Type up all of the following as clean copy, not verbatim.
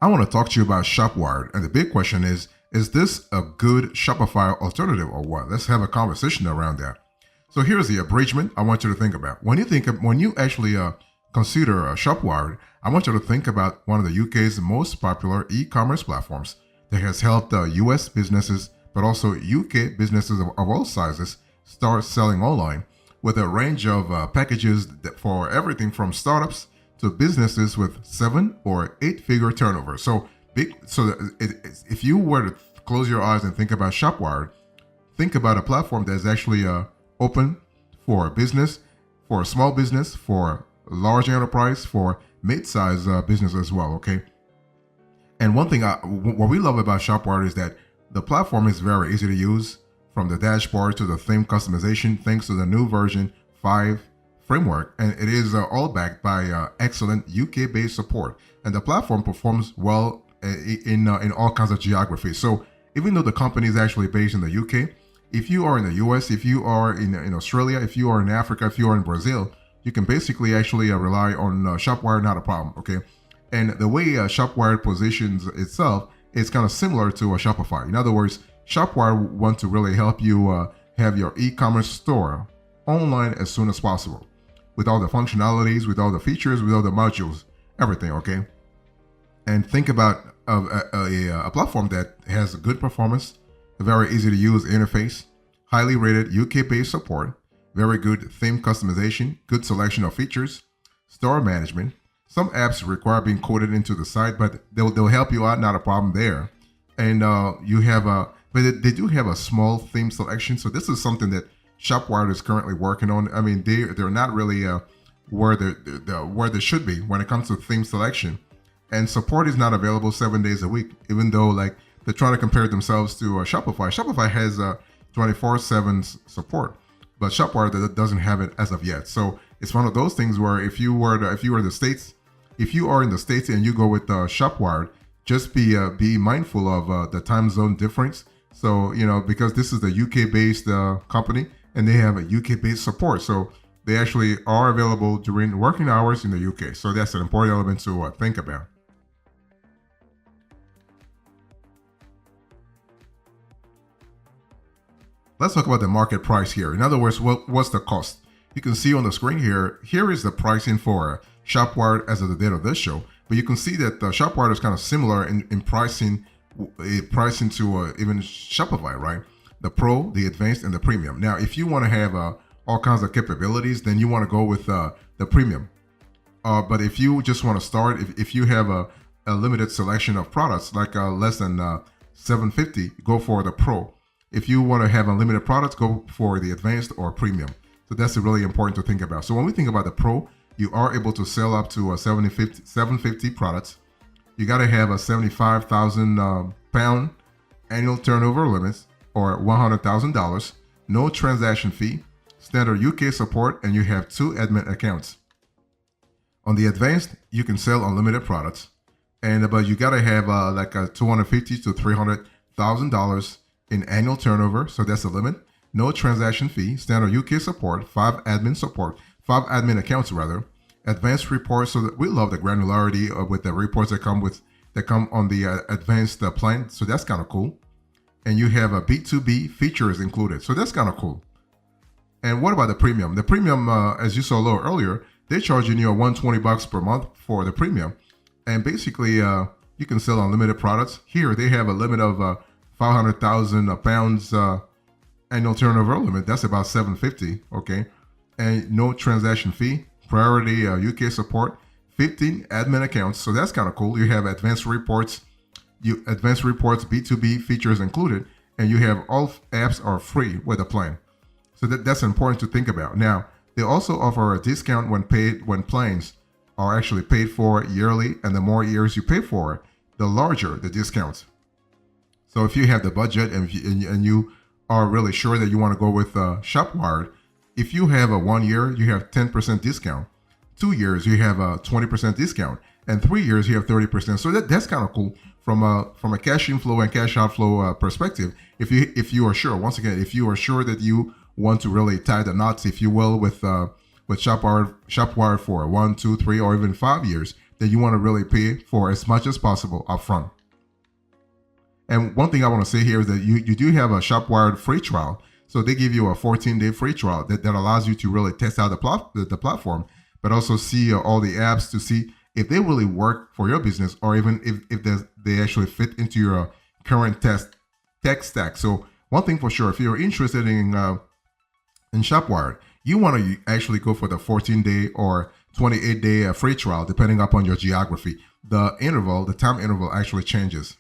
I want to talk to you about ShopWired. And the big question is this a good Shopify alternative or what? Let's have a conversation around that. So here's the abridgment I want you to think about. When you actually consider ShopWired, I want you to think about one of the UK's most popular e-commerce platforms that has helped US businesses, but also UK businesses of all sizes start selling online with a range of packages for everything from startups to businesses with 7 or 8-figure turnover. So if you were to close your eyes and think about ShopWired, think about a platform that is actually open for business, for a small business, for large enterprise, for mid-size business as well. Okay. And one thing, what we love about ShopWired is that the platform is very easy to use, from the dashboard to the theme customization, thanks to the new version 5 framework, and it is all backed by excellent UK-based support. And the platform performs well in all kinds of geographies. So even though the company is actually based in the UK, if you are in the US, if you are in Australia, if you are in Africa, if you are in Brazil, you can basically actually rely on ShopWired, not a problem. Okay. And the way ShopWired positions itself is kind of similar to a Shopify. In other words, ShopWired want to really help you have your e-commerce store online as soon as possible, with all the functionalities, with all the features, with all the modules, everything. Okay. And think about a platform that has good performance, a very easy to use interface, highly rated UK-based support, very good theme customization, good selection of features, store management. Some apps require being coded into the site, but they'll help you out, not a problem there. And you have but they do have a small theme selection. So this is something that ShopWired is currently working on. I mean, they're not really where they should be when it comes to theme selection. And support is not available 7 days a week, even though like they're trying to compare themselves to Shopify. Shopify has 24/7 support, but ShopWired doesn't have it as of yet. So it's one of those things where if you are in the States and you go with ShopWired, just be mindful of the time zone difference. So, because this is the UK-based company and they have a UK-based support. So they actually are available during working hours in the UK. So that's an important element to think about. Let's talk about the market price here. In other words, what's the cost? You can see on the screen here. Here is the pricing for ShopWired as of the date of this show. But you can see that ShopWired is kind of similar in pricing to even Shopify, right? The Pro, the Advanced, and the Premium. Now, if you want to have all kinds of capabilities, then you want to go with the Premium. But if you just want to start, if you have a limited selection of products, like less than $750, go for the Pro. If you want to have unlimited products, go for the Advanced or Premium. So that's really important to think about. So when we think about the Pro, you are able to sell up to 750 products. You got to have a 75,000 pound annual turnover limits or $100,000, no transaction fee, standard UK support, and you have 2 admin accounts. On the Advanced, you can sell unlimited products, but you got to have like a $250,000 to $300,000 in annual turnover, so that's the limit. No transaction fee, standard UK support, 5 admin accounts rather. Advanced reports, so that we love the granularity with the reports that come on the advanced plan. So that's kind of cool. And you have a B2B features included, so that's kind of cool. And what about the Premium? The Premium, as you saw a little earlier, they're charging you $120 per month for the Premium, and basically you can sell unlimited products. Here they have a limit of 500,000 pounds annual turnover limit. That's about $750. Okay, and no transaction fee. Priority UK support, 15 admin accounts, so that's kind of cool. You have advanced reports, B2B features included, and you have all apps are free with the plan. So that's important to think about. Now, they also offer a discount when plans are actually paid for yearly, and the more years you pay for, the larger the discounts. So if you have the budget and you are really sure that you want to go with ShopWired, if you have a 1 year, you have 10% discount. 2 years, you have a 20% discount, and 3 years, you have 30%. So that's kind of cool from a cash inflow and cash outflow perspective. If you are sure, once again, if you are sure that you want to really tie the knots, if you will, with ShopWired for 1, 2, 3, or even 5 years, that you want to really pay for as much as possible upfront. And one thing I want to say here is that you do have a ShopWired free trial. So they give you a 14-day free trial that allows you to really test out the platform, but also see all the apps to see if they really work for your business, or even if they actually fit into your current tech stack. So one thing for sure, if you're interested in ShopWired, you want to actually go for the 14-day or 28-day free trial, depending upon your geography. The time interval actually changes.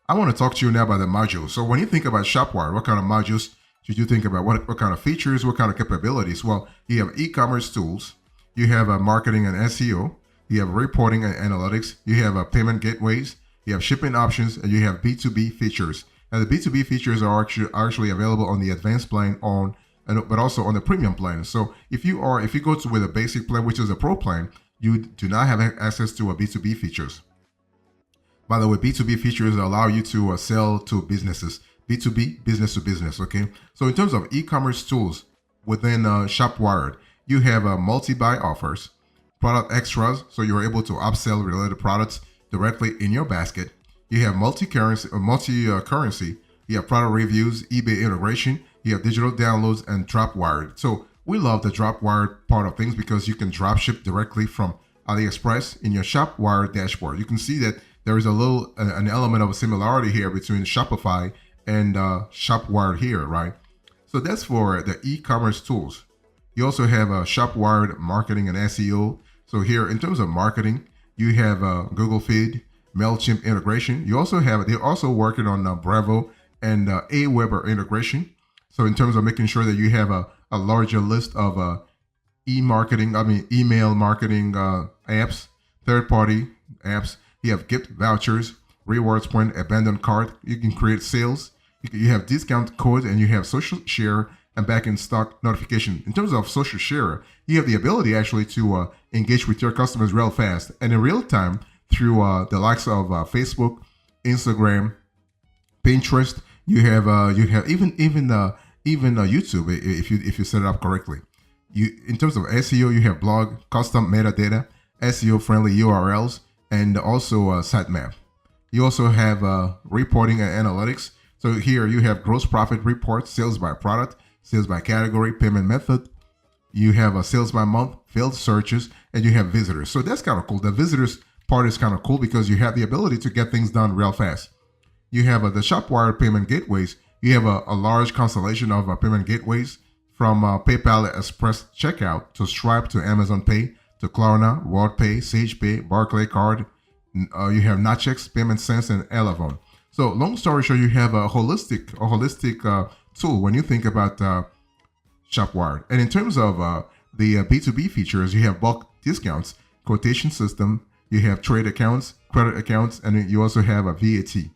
I want to talk to you now about the modules. So when you think about ShopWired, what kind of modules should you think about? What kind of features, what kind of capabilities? Well, you have e-commerce tools, you have marketing and SEO, you have reporting and analytics, you have payment gateways, you have shipping options, and you have B2B features. And the B2B features are actually available on the advanced plan but also on the premium plan. So if you go with a basic plan, which is a pro plan, you do not have access to a B2B features. By the way, B2B features allow you to sell to businesses. B2B, business to business, okay? So in terms of e-commerce tools within ShopWired, you have multi-buy offers, product extras, so you're able to upsell related products directly in your basket. You have multi-currency, you have product reviews, eBay integration, you have digital downloads, and DropWired. So we love the DropWired part of things because you can drop ship directly from AliExpress in your ShopWired dashboard. You can see that there is an element of a similarity here between Shopify and ShopWired here, right? So that's for the e-commerce tools. You also have ShopWired marketing and SEO. So here, in terms of marketing, you have Google Feed, MailChimp integration. They're also working on Bravo and Aweber integration. So in terms of making sure that you have a larger list of email marketing apps, third-party apps. You have gift vouchers, rewards point, abandoned cart. You can create sales. You have discount codes, and you have social share and back in stock notification. In terms of social share, you have the ability actually to engage with your customers real fast and in real time through the likes of Facebook, Instagram, Pinterest. You have even YouTube if you set it up correctly. In terms of SEO, you have blog, custom metadata, SEO friendly URLs, and also sitemap. You also have reporting and analytics. So here you have gross profit reports, sales by product, sales by category, payment method. You have a sales by month, field searches, and you have visitors. So that's kind of cool. The visitors part is kind of cool because you have the ability to get things done real fast. You have the ShopWired payment gateways. You have a large constellation of payment gateways from PayPal Express Checkout to Stripe to Amazon Pay to Klarna, WorldPay, SagePay, Barclay Card. You have Nachex, Payment Sense, and Elavon. So long story short, you have a holistic tool when you think about ShopWired. And in terms of the B2B features, you have bulk discounts, quotation system, you have trade accounts, credit accounts, and you also have a VAT.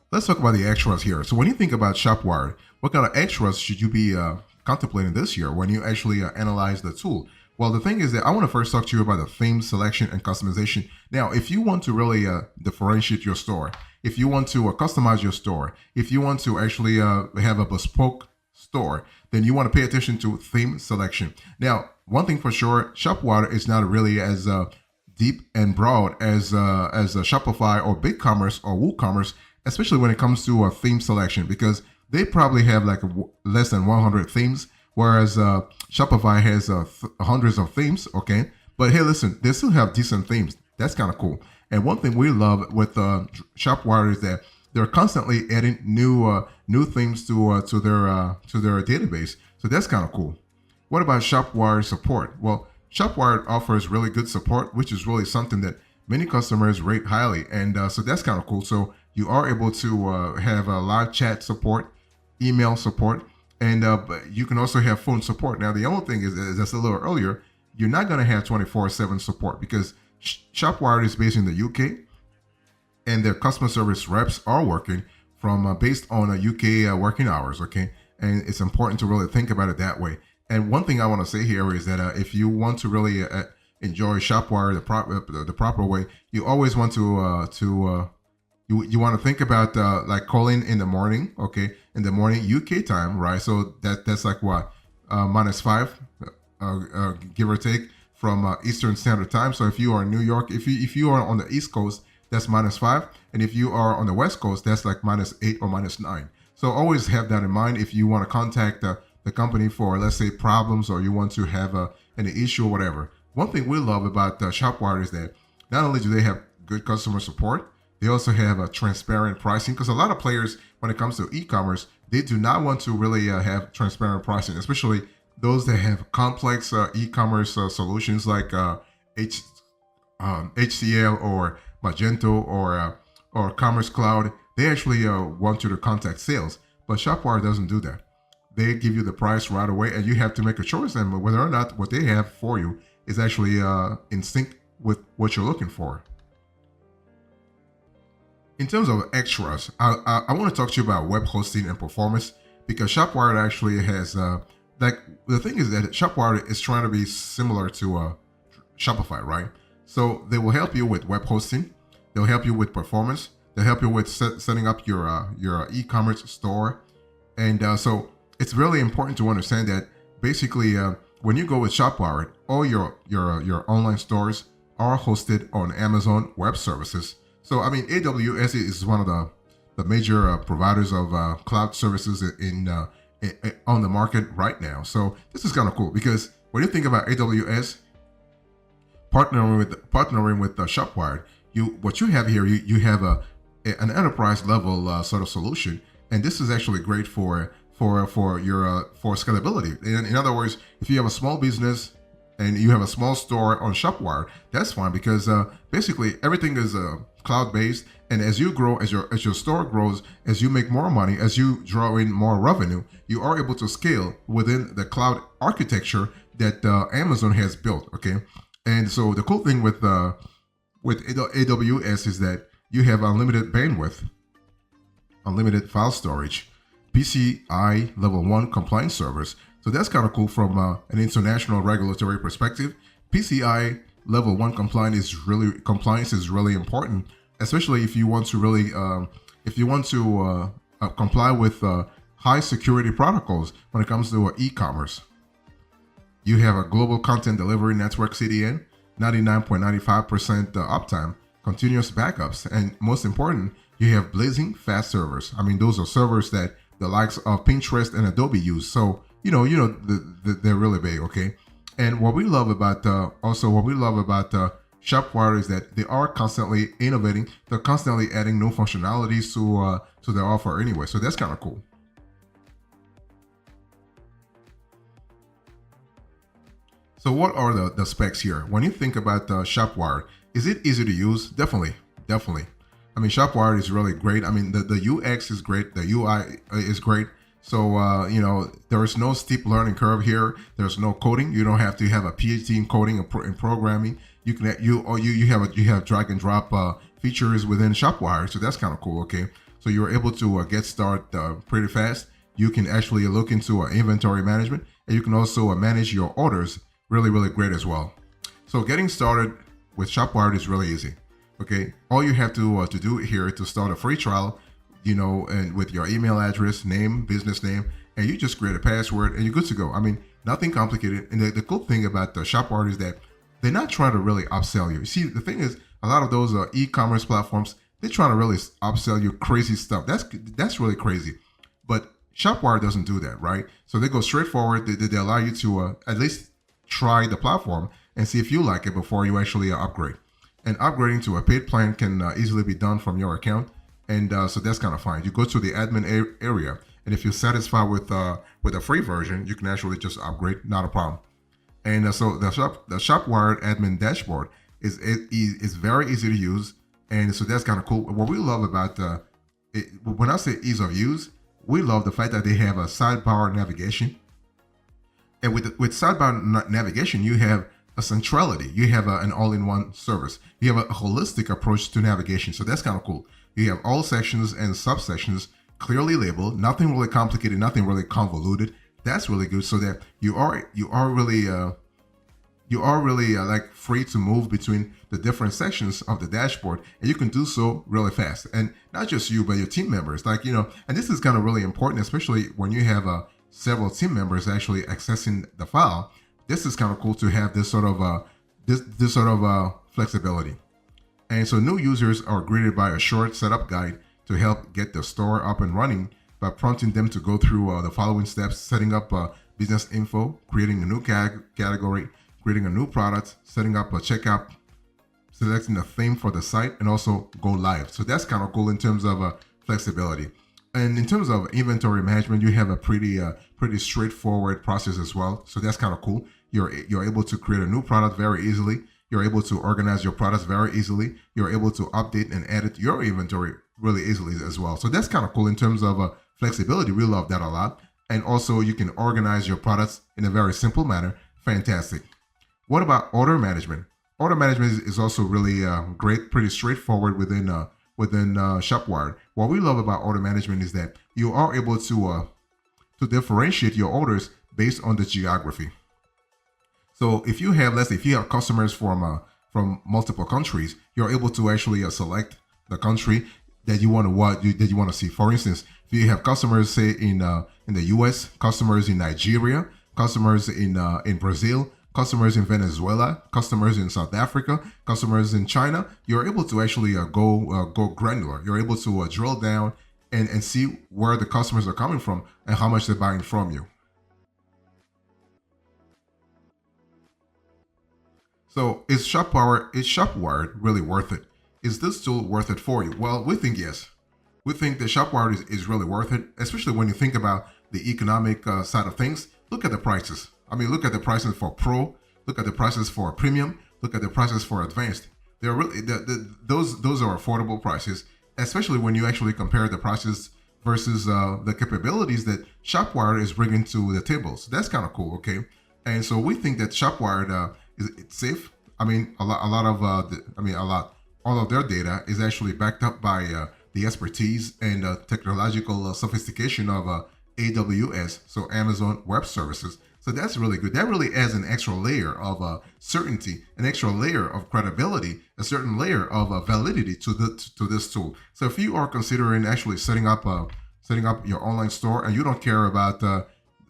Let's talk about the extras here. So when you think about ShopWired, what kind of extras should you be contemplating this year when you actually analyze the tool? Well, the thing is that I want to first talk to you about the theme selection and customization. Now, if you want to really differentiate your store, if you want to customize your store, if you want to actually have a bespoke store, then you want to pay attention to theme selection. Now, one thing for sure, ShopWired is not really as deep and broad as a Shopify or BigCommerce or WooCommerce, especially when it comes to theme selection, because they probably have like less than 100 themes, whereas Shopify has hundreds of themes, okay? But hey, listen, they still have decent themes. That's kind of cool. And one thing we love with ShopWired is that they're constantly adding new themes to their database. So that's kind of cool. What about ShopWired support? Well, ShopWired offers really good support, which is really something that many customers rate highly. And so that's kind of cool. So you are able to have a live chat support, email support, and but you can also have phone support. Now, the only thing is, as I said a little earlier, you're not going to have 24/7 support because ShopWired is based in the UK, and their customer service reps are working from based on UK working hours. Okay, and it's important to really think about it that way. And one thing I want to say here is that if you want to really enjoy ShopWired the proper way, you always want to You want to think about like calling in the morning, okay, in the morning UK time, right? So that's like what -5, give or take from Eastern Standard Time. So if you are in New York, if you are on the East Coast, that's -5, and if you are on the West Coast, that's like -8 or -9. So always have that in mind if you want to contact the company for, let's say, problems, or you want to have an issue or whatever. One thing we love about ShopWired is that not only do they have good customer support, they also have a transparent pricing, because a lot of players, when it comes to e-commerce, they do not want to really have transparent pricing, especially those that have complex e-commerce solutions like HCL or Magento or Commerce Cloud. They actually want you to contact sales, but ShopWire doesn't do that. They give you the price right away, and you have to make a choice and whether or not what they have for you is actually in sync with what you're looking for. In terms of extras, I want to talk to you about web hosting and performance, because ShopWire actually has like, the thing is that ShopWire is trying to be similar to Shopify, right? So they will help you with web hosting, they'll help you with performance, they'll help you with setting up your e-commerce store, and so it's really important to understand that basically when you go with ShopWire, all your online stores are hosted on Amazon Web Services. So I mean, AWS is one of the major providers of cloud services on the market right now. So this is kind of cool, because when you think about AWS partnering with ShopWire, what you have here, you have an enterprise level sort of solution, and this is actually great for your for scalability. In other words, if you have a small business and you have a small store on ShopWire, that's fine, because basically everything is cloud-based, and as you grow, as your store grows, as you make more money, as you draw in more revenue, you are able to scale within the cloud architecture that Amazon has built. Okay, and so the cool thing with AWS is that you have unlimited bandwidth, unlimited file storage, PCI Level 1 compliance servers. So that's kind of cool from an international regulatory perspective. PCI Level 1 compliance is really important, especially if you want to really comply with high security protocols when it comes to e-commerce. You have a global content delivery network CDN, 99.95% uptime, continuous backups, and most important, you have blazing fast servers. I mean, those are servers that the likes of Pinterest and Adobe use. So they're really big. Okay. And what we love about ShopWire is that they are constantly innovating. They're constantly adding new functionalities to their offer anyway. So that's kind of cool. So what are the specs here? When you think about ShopWire, is it easy to use? Definitely. I mean, ShopWire is really great. I mean, the UX is great. The UI is great. So, there is no steep learning curve here. There's no coding. You don't have to have a PhD in coding and programming. You have drag and drop features within ShopWire. So that's kind of cool. Okay. So you're able to get started pretty fast. You can actually look into inventory management, and you can also manage your orders really, really great as well. So getting started with ShopWire is really easy. Okay. All you have to do here to start a free trial, and with your email address, name, business name, and you just create a password and you're good to go. I mean, nothing complicated. And the cool thing about the ShopWire is that they're not trying to really upsell you. See, the thing is, a lot of those e-commerce platforms, they're trying to really upsell you crazy stuff. That's really crazy. But ShopWire doesn't do that, right? So they go straight forward. They allow you to at least try the platform and see if you like it before you actually upgrade. And upgrading to a paid plan can easily be done from your account. And so that's kind of fine. You go to the admin area, and if you're satisfied with a free version, you can actually just upgrade, not a problem. And so the ShopWire admin dashboard is very easy to use, and so that's kind of cool. What we love about when I say ease of use, we love the fact that they have a sidebar navigation, and with sidebar navigation, you have a centrality. You have an all-in-one service. You have a holistic approach to navigation, so that's kind of cool. You have all sections and subsections clearly labeled, nothing really complicated, nothing really convoluted. That's really good, so that you are really you are really like free to move between the different sections of the dashboard, and you can do so really fast. And not just you, but your team members. Like, and this is kind of really important, especially when you have several team members actually accessing the file. This is kind of cool to have this sort of flexibility. And so new users are greeted by a short setup guide to help get the store up and running by prompting them to go through the following steps: setting up business info, creating a new category, creating a new product, setting up a checkout, selecting a theme for the site, and also go live. So that's kind of cool in terms of flexibility. And in terms of inventory management, you have a pretty straightforward process as well. So that's kind of cool. You're able to create a new product very easily. You're able to organize your products very easily. You're able to update and edit your inventory really easily as well. So that's kind of cool in terms of flexibility. We love that a lot. And also you can organize your products in a very simple manner. Fantastic. What about order management? Order management is also really great, pretty straightforward within ShopWired. What we love about order management is that you are able to differentiate your orders based on the geography. So if you have, let's say, if you have customers from multiple countries, you're able to actually select the country that you want to see. For instance, if you have customers, say in the U.S., customers in Nigeria, customers in Brazil, customers in Venezuela, customers in South Africa, customers in China, you're able to actually go granular. You're able to drill down and see where the customers are coming from and how much they're buying from you. So is ShopWired really worth it? Is this tool worth it for you? Well, we think yes. We think that ShopWired is really worth it, especially when you think about the economic side of things. Look at the prices. I mean, look at the prices for Pro. Look at the prices for Premium. Look at the prices for Advanced. They're really those are affordable prices, especially when you actually compare the prices versus the capabilities that ShopWired is bringing to the table. So that's kind of cool, okay? And so we think that ShopWired it's safe. I mean, all of their data is actually backed up by the expertise and technological sophistication of AWS, so Amazon Web Services. So that's really good. That really adds an extra layer of certainty, an extra layer of credibility, a certain layer of validity to this tool. So if you are considering actually setting up your online store and you don't care about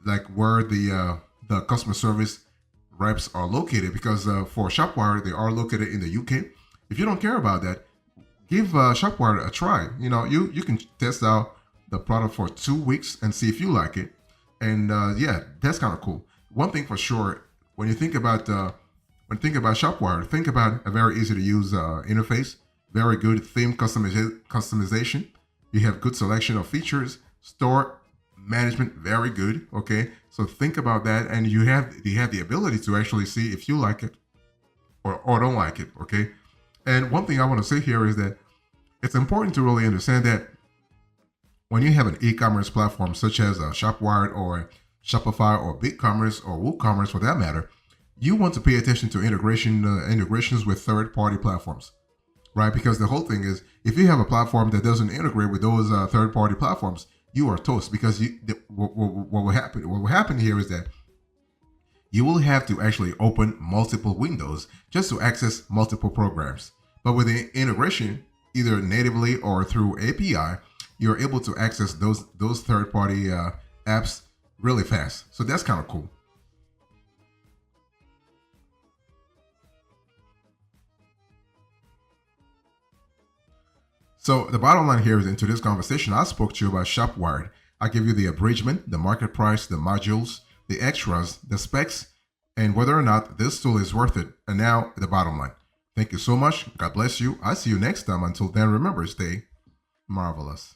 like where the customer service reps are located, because for ShopWired they are located in the UK. If you don't care about that, give ShopWired a try. You can test out the product for 2 weeks and see if you like it. And yeah, that's kind of cool. One thing for sure, when you think about ShopWired, think about a very easy to use interface, very good theme customization. You have good selection of features, store management, very good. Okay, so think about that, and you have the ability to actually see if you like it or don't like it. Okay, and one thing I want to say here is that it's important to really understand that when you have an e-commerce platform such as ShopWired or Shopify or BigCommerce or WooCommerce for that matter, you want to pay attention to integrations with third-party platforms, right? Because the whole thing is, if you have a platform that doesn't integrate with those third-party platforms, you are toast. Because what will happen here is that you will have to actually open multiple windows just to access multiple programs. But with the integration, either natively or through API, you're able to access those third-party apps really fast. So that's kind of cool. So the bottom line here is, into this conversation, I spoke to you about ShopWired. I give you the abridgment, the market price, the modules, the extras, the specs, and whether or not this tool is worth it. And now the bottom line. Thank you so much. God bless you. I'll see you next time. Until then, remember, stay marvelous.